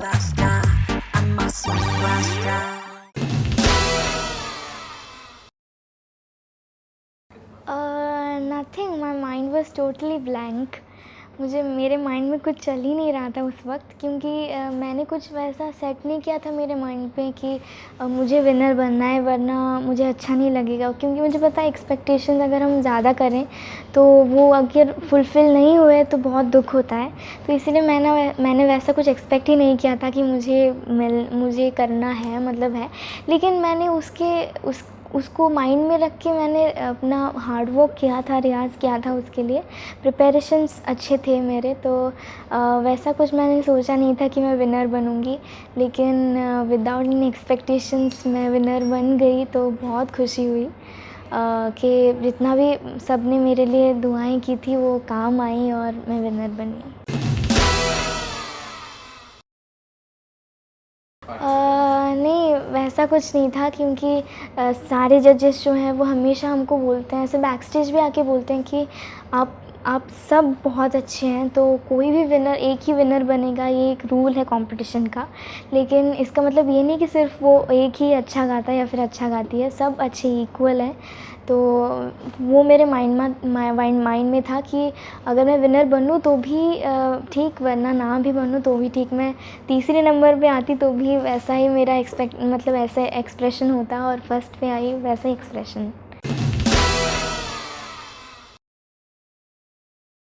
superstar. I'm a superstar. Nothing, my mind was totally blank. मेरे mind में कुछ चल ही नहीं रहा था उस वक्त, क्योंकि मैंने कुछ वैसा सेट नहीं किया था मेरे माइंड पे कि मुझे विनर बनना है, वरना मुझे अच्छा नहीं लगेगा। क्योंकि मुझे पता है एक्सपेक्टेशंस अगर हम ज़्यादा करें तो वो अगर फुलफ़िल नहीं हुए तो बहुत दुख होता है। तो इसीलिए मैंने वैसा कुछ एक्सपेक्ट ही नहीं किया था कि मुझे करना है, मतलब है। लेकिन मैंने उसको माइंड में रख के मैंने अपना हार्ड वर्क किया था, रियाज़ किया था उसके लिए। प्रिपरेशंस अच्छे थे मेरे, तो वैसा कुछ मैंने सोचा नहीं था कि मैं विनर बनूँगी। लेकिन विदाउट एनी एक्सपेक्टेशंस मैं विनर बन गई, तो बहुत खुशी हुई कि जितना भी सब ने मेरे लिए दुआएं की थी वो काम आई और मैं विनर बनी। नहीं, वैसा कुछ नहीं था, क्योंकि सारे जजेस जो हैं वो हमेशा हमको बोलते हैं, ऐसे बैक स्टेज भी आके बोलते हैं कि आप सब बहुत अच्छे हैं, तो कोई भी विनर एक ही विनर बनेगा, ये एक रूल है कंपटीशन का। लेकिन इसका मतलब ये नहीं कि सिर्फ वो एक ही अच्छा गाता है या फिर अच्छा गाती है, सब अच्छे इक्वल हैं। तो वो मेरे माइंड में था कि अगर मैं विनर बनूँ तो भी ठीक, वरना ना भी बनूँ तो भी ठीक। मैं तीसरे नंबर पे आती तो भी वैसा ही मेरा मतलब ऐसा एक्सप्रेशन होता, और फर्स्ट पे आई वैसा ही एक्सप्रेशन।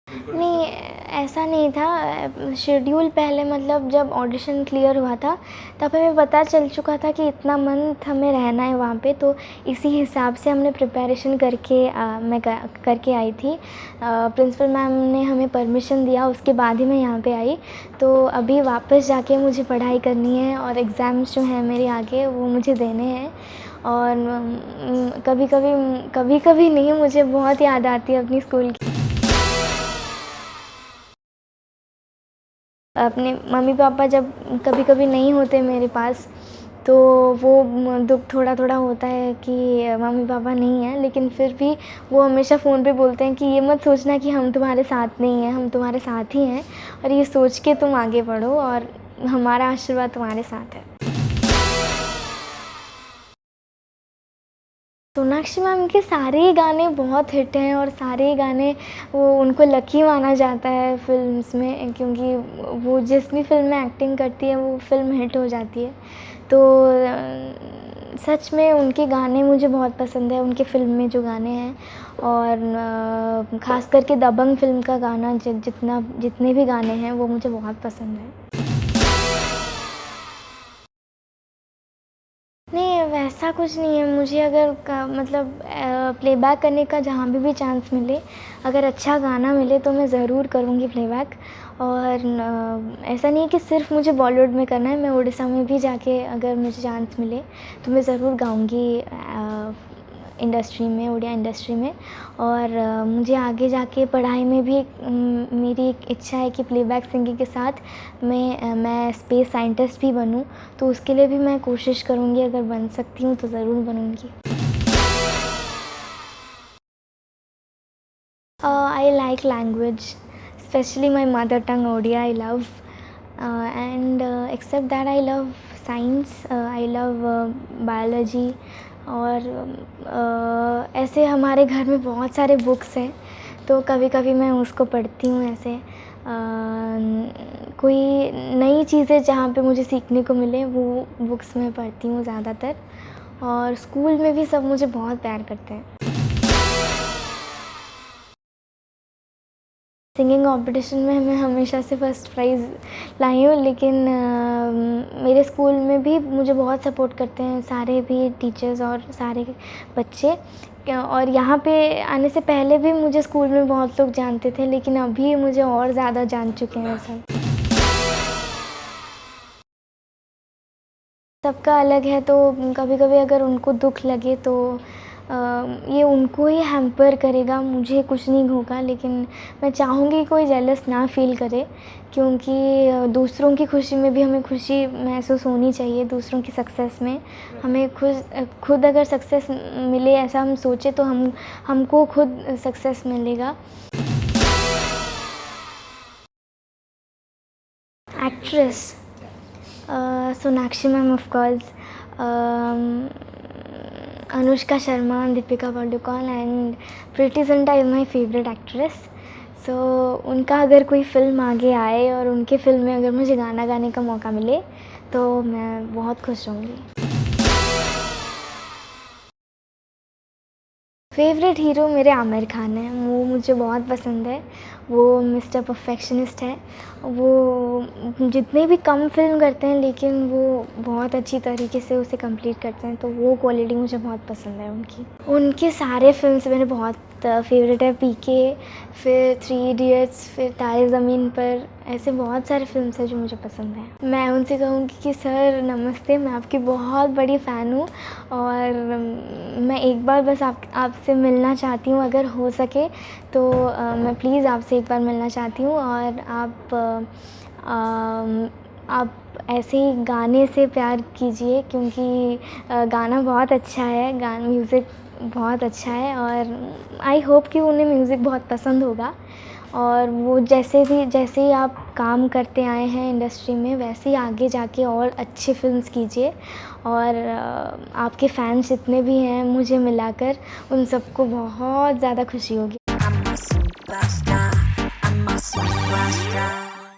नहीं, ऐसा नहीं था। शेड्यूल पहले, मतलब जब ऑडिशन क्लियर हुआ था तब हमें पता चल चुका था कि इतना मंथ हमें रहना है वहाँ पे, तो इसी हिसाब से हमने प्रिपरेशन मैं करके आई थी। प्रिंसिपल मैम ने हमें परमिशन दिया, उसके बाद ही मैं यहाँ पे आई। तो अभी वापस जाके मुझे पढ़ाई करनी है और एग्ज़ाम्स जो हैं मेरे आगे वो मुझे देने हैं। और कभी कभी नहीं, मुझे बहुत याद आती है अपनी स्कूल की। अपने मम्मी पापा जब कभी कभी नहीं होते मेरे पास, तो वो दुख थोड़ा थोड़ा होता है कि मम्मी पापा नहीं हैं। लेकिन फिर भी वो हमेशा फ़ोन पे बोलते हैं कि ये मत सोचना कि हम तुम्हारे साथ नहीं हैं, हम तुम्हारे साथ ही हैं, और ये सोच के तुम आगे बढ़ो, और हमारा आशीर्वाद तुम्हारे साथ है। सोनाक्षी मैम के सारे ही गाने बहुत हिट हैं, और सारे ही गाने वो उनको लकी माना जाता है फ़िल्म्स में, क्योंकि वो जिस भी फ़िल्म में एक्टिंग करती है वो फ़िल्म हिट हो जाती है। तो सच में उनके गाने मुझे बहुत पसंद है, उनके फ़िल्म में जो गाने हैं। और ख़ास करके दबंग फ़िल्म का गाना, जितने भी गाने हैं वो मुझे बहुत पसंद है। नहीं, वैसा कुछ नहीं है। मुझे अगर मतलब प्लेबैक करने का जहाँ भी चांस मिले, अगर अच्छा गाना मिले तो मैं ज़रूर करूँगी प्लेबैक। और ऐसा नहीं है कि सिर्फ मुझे बॉलीवुड में करना है, मैं उड़ीसा में भी जाके अगर मुझे चांस मिले तो मैं ज़रूर गाऊँगी इंडस्ट्री में, उड़िया इंडस्ट्री में। और मुझे आगे जाके पढ़ाई में भी मेरी एक इच्छा है कि प्लेबैक सिंगिंग के साथ मैं स्पेस साइंटिस्ट भी बनूं, तो उसके लिए भी मैं कोशिश करूंगी। अगर बन सकती हूँ तो ज़रूर बनूंगी। I like language, especially my mother tongue Odia. I love, and except that I love science. I love biology. और ऐसे हमारे घर में बहुत सारे बुक्स हैं, तो कभी कभी मैं उसको पढ़ती हूँ। ऐसे कोई नई चीज़ें जहाँ पे मुझे सीखने को मिले वो बुक्स मैं पढ़ती हूँ ज़्यादातर। और स्कूल में भी सब मुझे बहुत प्यार करते हैं। सिंगिंग कंपटीशन में मैं हमेशा से फ़र्स्ट प्राइज़ लाई हूँ। लेकिन मेरे स्कूल में भी मुझे बहुत सपोर्ट करते हैं, सारे भी टीचर्स और सारे बच्चे। और यहाँ पे आने से पहले भी मुझे स्कूल में बहुत लोग जानते थे, लेकिन अभी मुझे और ज़्यादा जान चुके हैं सब। सबका अलग है, तो कभी कभी अगर उनको दुख लगे तो ये उनको ही हैम्पर करेगा, मुझे कुछ नहीं होगा। लेकिन मैं चाहूँगी कोई जेलस ना फ़ील करे, क्योंकि दूसरों की खुशी में भी हमें खुशी महसूस होनी चाहिए। दूसरों की सक्सेस में हमें खुद अगर सक्सेस मिले ऐसा हम सोचे तो हमको खुद सक्सेस मिलेगा। Actress, Sonakshi ma'am of course, Anushka Sharma, Deepika Padukone and Preity Zinta is my favourite actress. So उनका अगर कोई फ़िल्म आगे आए और उनके फ़िल्म में अगर मुझे गाना गाने का मौका मिले तो मैं बहुत खुश होंगी। फेवरेट हीरो मेरे आमिर खान हैं, वो मुझे बहुत पसंद है। वो मिस्टर परफेक्शनिस्ट है। वो जितने भी कम फ़िल्म करते हैं लेकिन वो बहुत अच्छी तरीके से उसे कंप्लीट करते हैं, तो वो क्वालिटी मुझे बहुत पसंद है उनकी। उनके सारे फ़िल्म्स मेरे बहुत फेवरेट है। पीके, फिर थ्री इडियट्स, फिर तारे ज़मीन पर, ऐसे बहुत सारे फ़िल्म्स हैं जो मुझे पसंद हैं। मैं उनसे कहूँगी कि सर नमस्ते, मैं आपकी बहुत बड़ी फ़ैन हूँ और मैं एक बार बस आपसे मिलना चाहती हूँ, अगर हो सके तो मैं प्लीज़ आपसे एक बार मिलना चाहती हूँ। और आप ऐसे ही गाने से प्यार कीजिए, क्योंकि गाना बहुत अच्छा है, म्यूज़िक बहुत अच्छा है और आई होप कि उन्हें म्यूज़िक बहुत पसंद होगा। और वो जैसे ही आप काम करते आए हैं इंडस्ट्री में, वैसे ही आगे जाके और अच्छी फ़िल्म्स कीजिए। और आपके फ़ैन्स जितने भी हैं मुझे मिलाकर, उन सबको बहुत ज़्यादा खुशी होगी। I'm a superstar. I'm a superstar.